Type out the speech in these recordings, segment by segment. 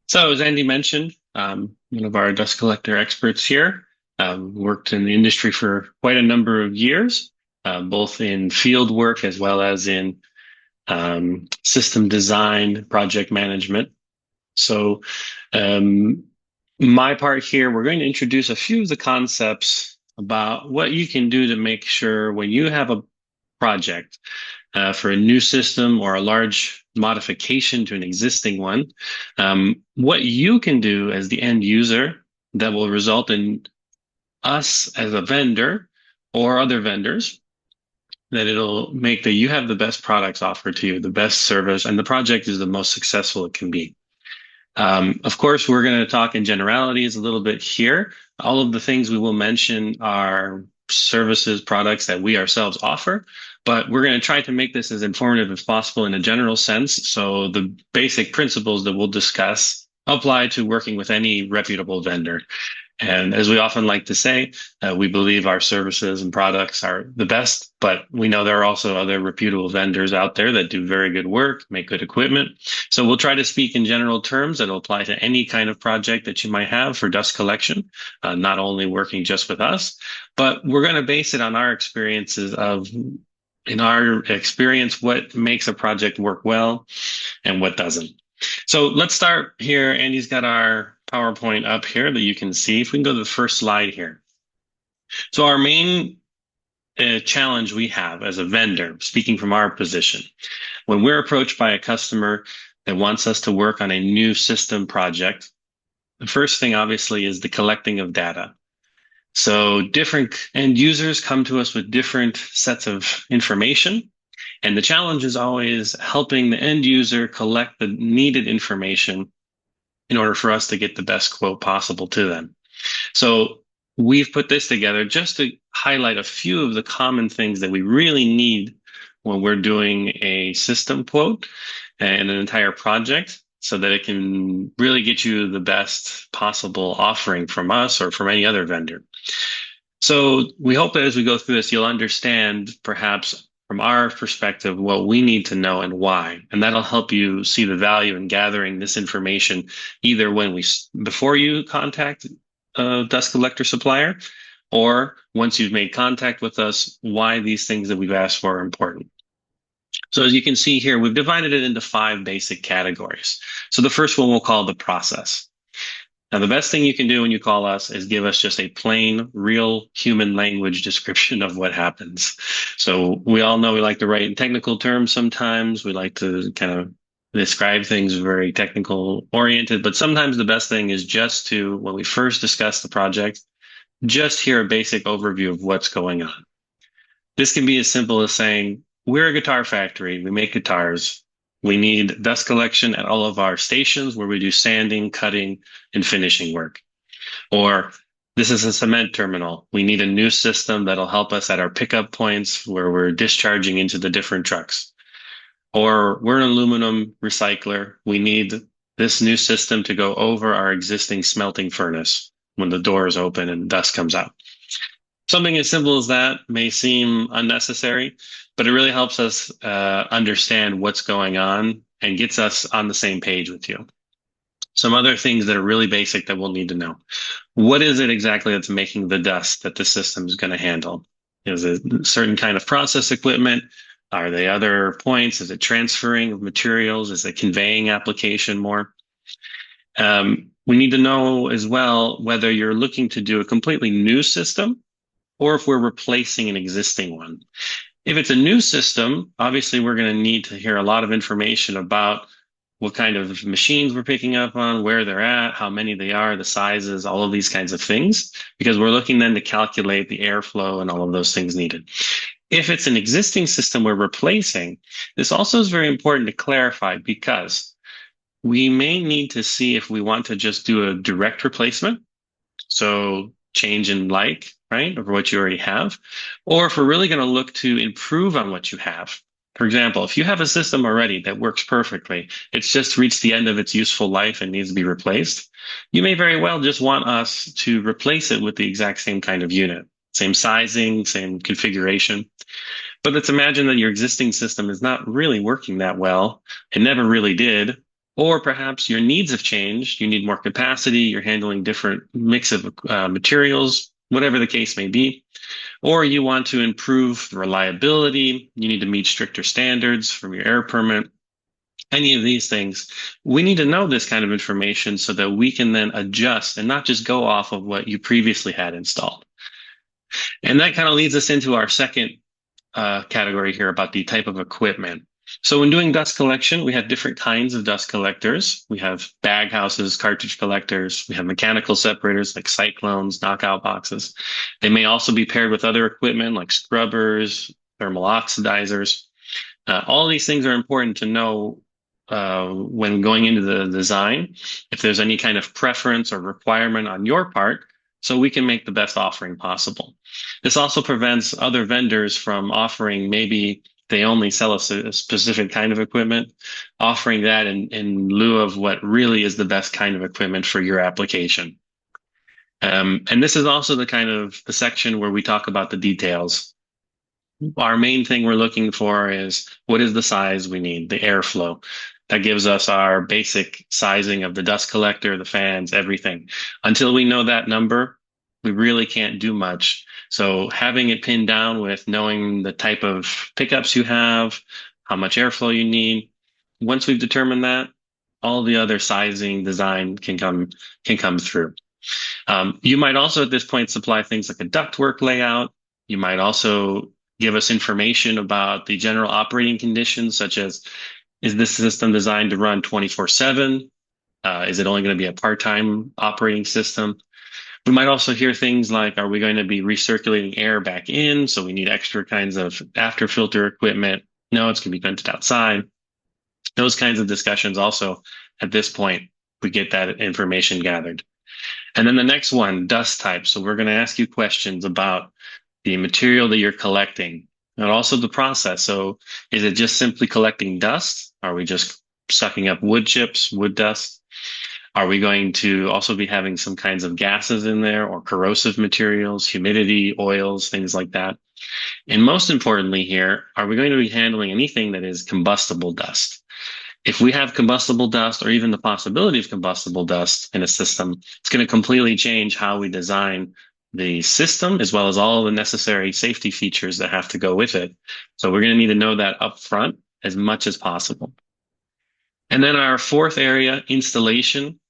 So, as Andy mentioned, one of our dust collector experts here, worked in the industry for quite a number of years, both in field work as well as in system design, project management. So, um, my part here, we're going to introduce a few of the concepts about what you can do to make sure when you have a project for a new system or a large modification to an existing one, what you can do as the end user that will result in us as a vendor or other vendors, that it'll make that you have the best products offered to you, the best service, and the project is the most successful it can be. Of course, we're going to talk in generalities a little bit here. All of the things we will mention are services, products that we ourselves offer, but we're going to try to make this as informative as possible in a general sense. So the basic principles that we'll discuss apply to working with any reputable vendor. And as we often like to say, we believe our services and products are the best, but we know there are also other reputable vendors out there that do very good work, make good equipment. So we'll try to speak in general terms that will apply to any kind of project that you might have for dust collection, not only working just with us, but we're going to base it on our experiences of, in our experience, what makes a project work well and what doesn't. So let's start here. Andy's got our PowerPoint up here that you can see. If we can go to the first slide here. So our main challenge we have as a vendor, speaking from our position, when we're approached by a customer that wants us to work on a new system project, the first thing obviously is the collecting of data. So different end users come to us with different sets of information. And the challenge is always helping the end user collect the needed information in order for us to get the best quote possible to them. So we've put this together just to highlight a few of the common things that we really need when we're doing a system quote and an entire project so that it can really get you the best possible offering from us or from any other vendor. So we hope that as we go through this, you'll understand perhaps from our perspective what we need to know and why. And that'll help you see the value in gathering this information either before you contact a dust collector supplier, or once you've made contact with us, why these things that we've asked for are important. So as you can see here, we've divided it into 5 basic categories. So the first one we'll call the process. Now, the best thing you can do when you call us is give us just a plain, real human language description of what happens. So we all know we like to write in technical terms sometimes. We like to kind of describe things very technical oriented, but sometimes the best thing is just to, when we first discuss the project, just hear a basic overview of what's going on. This can be as simple as saying, we're a guitar factory. We make guitars. We need dust collection at all of our stations where we do sanding, cutting, and finishing work. Or this is a cement terminal. We need a new system that'll help us at our pickup points where we're discharging into the different trucks. Or we're an aluminum recycler. We need this new system to go over our existing smelting furnace when the door is open and dust comes out. Something as simple as that may seem unnecessary, but it really helps us understand what's going on and gets us on the same page with you. Some other things that are really basic that we'll need to know. What is it exactly that's making the dust that the system is going to handle? Is it a certain kind of process equipment? Are they other points? Is it transferring of materials? Is it conveying application more? We need to know as well whether you're looking to do a completely new system or if we're replacing an existing one. If it's a new system, obviously we're going to need to hear a lot of information about what kind of machines we're picking up on, where they're at, how many they are, the sizes, all of these kinds of things, because we're looking then to calculate the airflow and all of those things needed. If it's an existing system we're replacing, this also is very important to clarify because we may need to see if we want to just do a direct replacement. So change in like, right, over what you already have, or if we're really going to look to improve on what you have. For example, if you have a system already that works perfectly, it's just reached the end of its useful life and needs to be replaced, you may very well just want us to replace it with the exact same kind of unit, same sizing, same configuration. But let's imagine that your existing system is not really working that well. It never really did. Or perhaps your needs have changed. You need more capacity. You're handling different mix of materials, whatever the case may be. Or you want to improve reliability. You need to meet stricter standards from your air permit. Any of these things, we need to know this kind of information so that we can then adjust and not just go off of what you previously had installed. And that kind of leads us into our second category here about the type of equipment. So when doing dust collection, we have different kinds of dust collectors. We have bag houses, cartridge collectors. We have mechanical separators like cyclones, knockout boxes. They may also be paired with other equipment like scrubbers, thermal oxidizers. All these things are important to know when going into the design, if there's any kind of preference or requirement on your part, so we can make the best offering possible. This also prevents other vendors from offering, maybe they only sell a specific kind of equipment, offering that in lieu of what really is the best kind of equipment for your application. And this is also the section where we talk about the details. Our main thing we're looking for is what is the size we need, the airflow. That gives us our basic sizing of the dust collector, the fans, everything. Until we know that number, we really can't do much. So having it pinned down with knowing the type of pickups you have, how much airflow you need. Once we've determined that, all the other sizing design can come through. You might also at this point supply things like a ductwork layout. You might also give us information about the general operating conditions, such as, is this system designed to run 24/7? Is it only going to be a part-time operating system? We might also hear things like, are we going to be recirculating air back in? So we need extra kinds of after filter equipment. No, it's going to be vented outside. Those kinds of discussions also, at this point, we get that information gathered. And then the next one, dust type. So we're going to ask you questions about the material that you're collecting and also the process. So is it just simply collecting dust? Are we just sucking up wood chips, wood dust? Are we going to also be having some kinds of gases in there or corrosive materials, humidity, oils, things like that? And most importantly here, are we going to be handling anything that is combustible dust? If we have combustible dust or even the possibility of combustible dust in a system, it's going to completely change how we design the system as well as all the necessary safety features that have to go with it. So we're going to need to know that up front as much as possible. And then our fourth area, installation.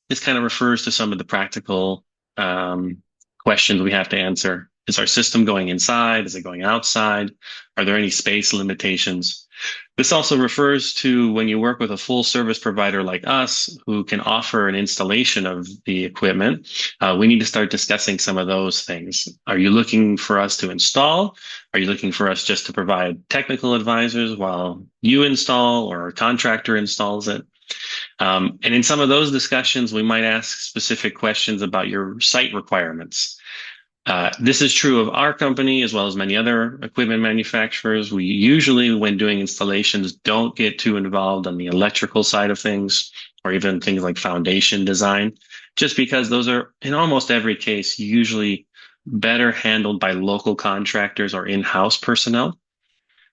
This kind of refers to some of the practical questions we have to answer. Is our system going inside? Is it going outside? Are there any space limitations? This also refers to when you work with a full service provider like us who can offer an installation of the equipment. We need to start discussing some of those things. Are you looking for us to install? Are you looking for us just to provide technical advisors while you install or a contractor installs it? And in some of those discussions, we might ask specific questions about your site requirements. This is true of our company as well as many other equipment manufacturers. We usually, when doing installations, don't get too involved on the electrical side of things or even things like foundation design, just because those are, in almost every case, usually better handled by local contractors or in-house personnel.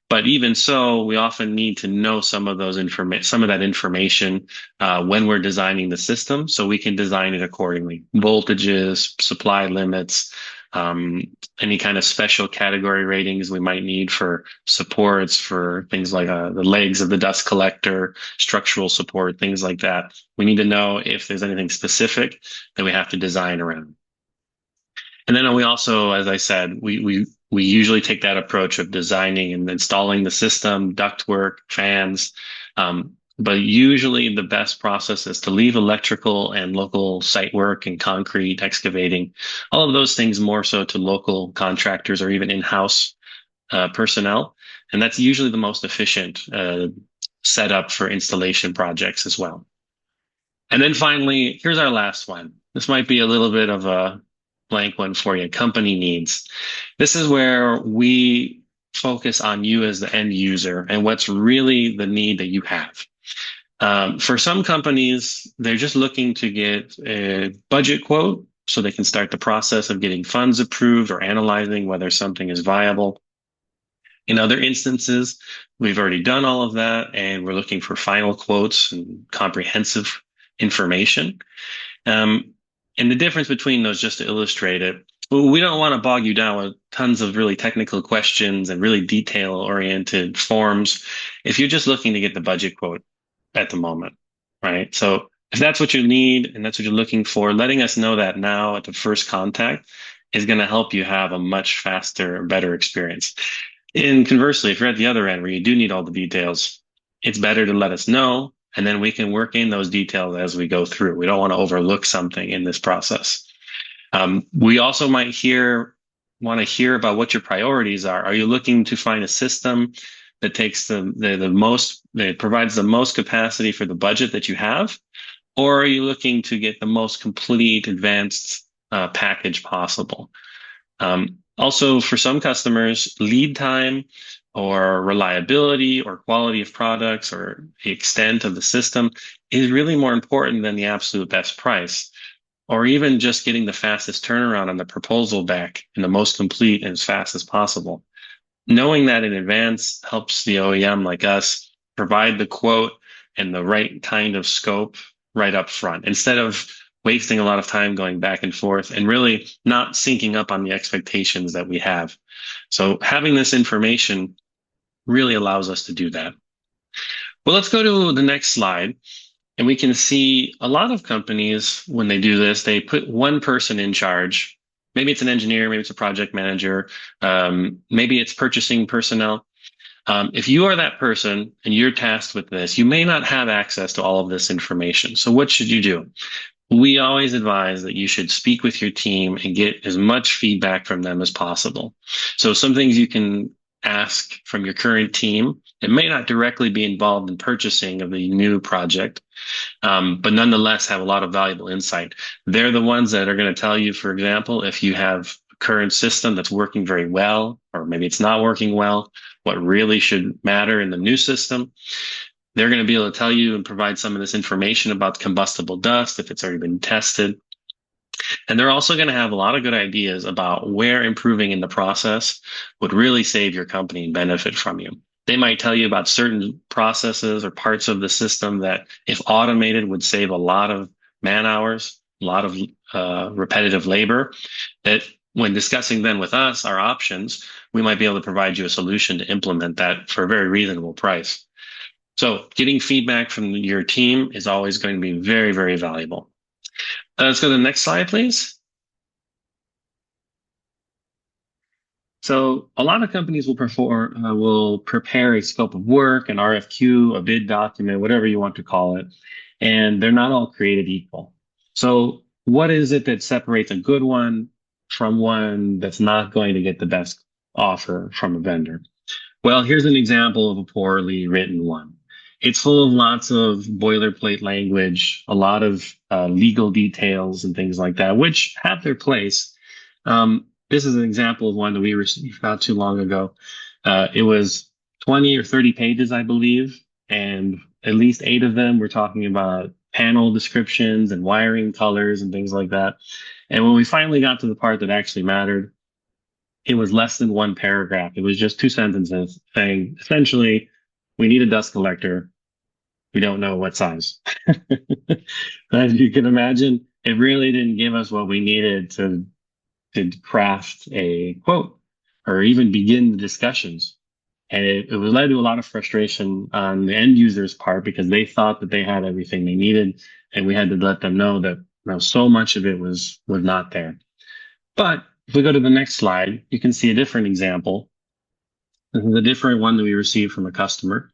But even so, we often need to know some of that information when we're designing the system, so we can design it accordingly. Voltages, supply limits, any kind of special category ratings we might need for supports for things like the legs of the dust collector, structural support, things like that. We need to know if there's anything specific that we have to design around. And then we also, as I said, we usually take that approach of designing and installing the system, ductwork, fans. But usually the best process is to leave electrical and local site work and concrete, excavating, all of those things more so to local contractors or even in-house personnel. And that's usually the most efficient setup for installation projects as well. And then finally, here's our last one. This might be a little bit of a blank one for you, company needs. This is where we focus on you as the end user and what's really the need that you have. For some companies, they're just looking to get a budget quote so they can start the process of getting funds approved or analyzing whether something is viable. In other instances, we've already done all of that and we're looking for final quotes and comprehensive information. Um, and the difference between those, just to illustrate it, we don't want to bog you down with tons of really technical questions and really detail-oriented forms if you're just looking to get the budget quote at the moment, right? So if that's what you need and that's what you're looking for, letting us know that now at the first contact is going to help you have a much faster, better experience. And conversely, if you're at the other end where you do need all the details, it's better to let us know, and then we can work in those details as we go through. We don't want to overlook something in this process. We also might want to hear about what your priorities are. Are you looking to find a system that takes the most, that provides the most capacity for the budget that you have? Or are you looking to get the most complete advanced package possible? Also, for some customers, lead time or reliability or quality of products or the extent of the system is really more important than the absolute best price, or even just getting the fastest turnaround on the proposal back and the most complete and as fast as possible. Knowing that in advance helps the OEM like us provide the quote and the right kind of scope right up front, instead of wasting a lot of time going back and forth and really not syncing up on the expectations that we have. So having this information really allows us to do that. Well, let's go to the next slide. And we can see a lot of companies, when they do this, they put one person in charge. Maybe it's an engineer, maybe it's a project manager, maybe it's purchasing personnel. If you are that person and you're tasked with this, you may not have access to all of this information. So what should you do? We always advise that you should speak with your team and get as much feedback from them as possible. So some things you can ask from your current team. It may not directly be involved in purchasing of the new project, but nonetheless have a lot of valuable insight. They're the ones that are going to tell you, for example, if you have a current system that's working very well, or maybe it's not working well, what really should matter in the new system. They're going to be able to tell you and provide some of this information about combustible dust if it's already been tested. And they're also going to have a lot of good ideas about where improving in the process would really save your company and benefit from you. They might tell you about certain processes or parts of the system that, if automated, would save a lot of man hours, a lot of repetitive labor, that when discussing then with us, our options, we might be able to provide you a solution to implement that for a very reasonable price. So getting feedback from your team is always going to be very, very valuable. Let's go to the next slide, please. So a lot of companies will prepare a scope of work, an RFQ, a bid document, whatever you want to call it, and they're not all created equal. So what is it that separates a good one from one that's not going to get the best offer from a vendor? Well, here's an example of a poorly written one. It's full of lots of boilerplate language, a lot of legal details and things like that, which have their place. This is an example of one that we received not too long ago. It was 20 or 30 pages, I believe, and at least 8 of them were talking about panel descriptions and wiring colors and things like that. And when we finally got to the part that actually mattered, it was less than 1 paragraph. It was just 2 sentences saying, essentially, we need a dust collector. We don't know what size. As you can imagine, it really didn't give us what we needed to craft a quote or even begin the discussions. And it led to a lot of frustration on the end user's part because they thought that they had everything they needed. And we had to let them know that so much of it was not there. But if we go to the next slide, you can see a different example. This is a different one that we received from a customer.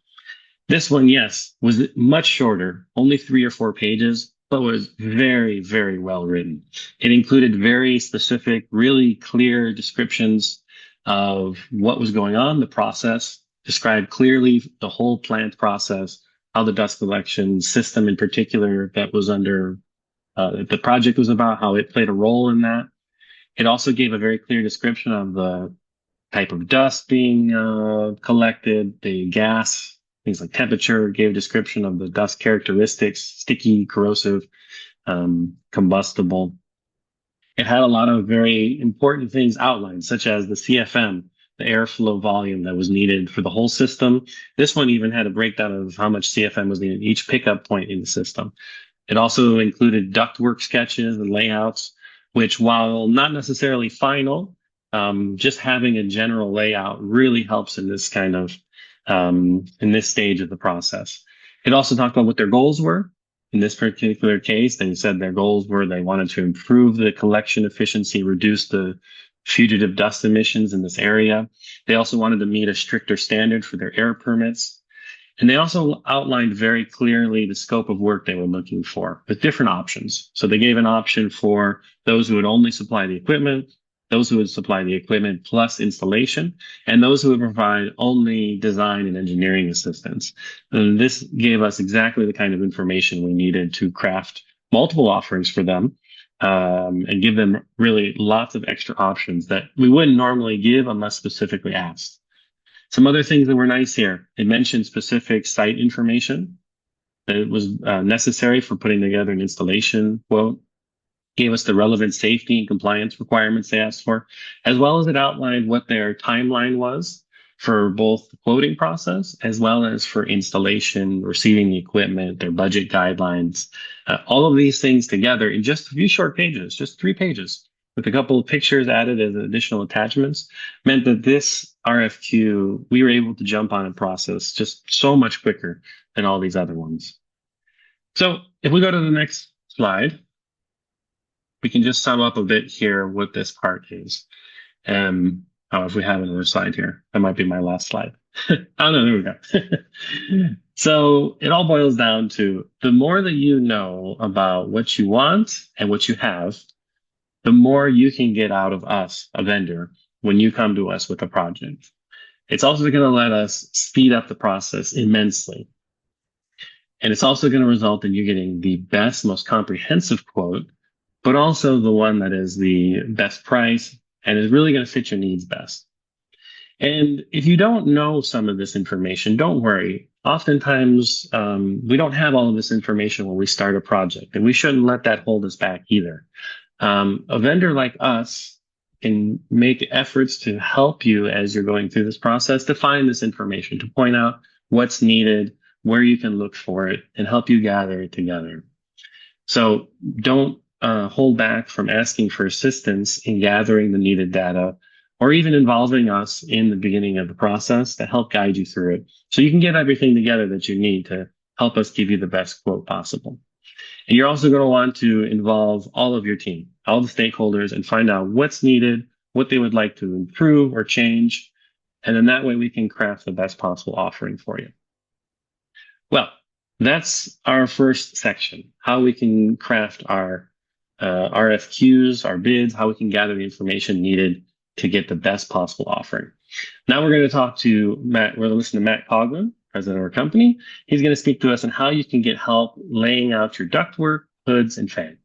This one, yes, was much shorter, only 3 or 4 pages, but was very, very well written. It included very specific, really clear descriptions of what was going on, the process, described clearly the whole plant process, how the dust collection system in particular that was under the project was about, how it played a role in that. It also gave a very clear description of the type of dust being collected, the gas, things like temperature, gave a description of the dust characteristics, sticky, corrosive, combustible. It had a lot of very important things outlined, such as the CFM, the airflow volume that was needed for the whole system. This one even had a breakdown of how much CFM was needed each pickup point in the system. It also included ductwork sketches and layouts, which, while not necessarily final, just having a general layout really helps in this kind of in this stage of the process. It also talked about what their goals were. In this particular case, they said their goals were they wanted to improve the collection efficiency, reduce the fugitive dust emissions in this area. They also wanted to meet a stricter standard for their air permits. And they also outlined very clearly the scope of work they were looking for with different options. So they gave an option for those who would only supply the equipment, those who would supply the equipment plus installation, and those who would provide only design and engineering assistance. And this gave us exactly the kind of information we needed to craft multiple offerings for them, and give them really lots of extra options that we wouldn't normally give unless specifically asked. Some other things that were nice here. It mentioned specific site information that was necessary for putting together an installation quote. Gave us the relevant safety and compliance requirements they asked for, as well as it outlined what their timeline was for both the quoting process as well as for installation, receiving the equipment, their budget guidelines. All of these things together in just a few short pages, just 3 pages, with a couple of pictures added as additional attachments, meant that this RFQ, we were able to jump on a process just so much quicker than all these other ones. So if we go to the next slide, we can just sum up a bit here what this part is. If we have another slide here, that might be my last slide. Oh no, there we go. So it all boils down to the more that you know about what you want and what you have, the more you can get out of us, a vendor, when you come to us with a project. It's also going to let us speed up the process immensely. And it's also going to result in you getting the best, most comprehensive quote, but also the one that is the best price and is really going to fit your needs best. And if you don't know some of this information, don't worry. Oftentimes, we don't have all of this information when we start a project, and we shouldn't let that hold us back either. A vendor like us can make efforts to help you as you're going through this process to find this information, to point out what's needed, where you can look for it, and help you gather it together. So don't hold back from asking for assistance in gathering the needed data, or even involving us in the beginning of the process to help guide you through it, so you can get everything together that you need to help us give you the best quote possible. And you're also going to want to involve all of your team, all the stakeholders, and find out what's needed, what they would like to improve or change. And then that way we can craft the best possible offering for you. Well, that's our first section, how we can craft our RFQs, our bids, how we can gather the information needed to get the best possible offering. Now we're going to talk to Matt. We're going to listen to Matt Coughlin, president of our company. He's going to speak to us on how you can get help laying out your ductwork, hoods, and fan.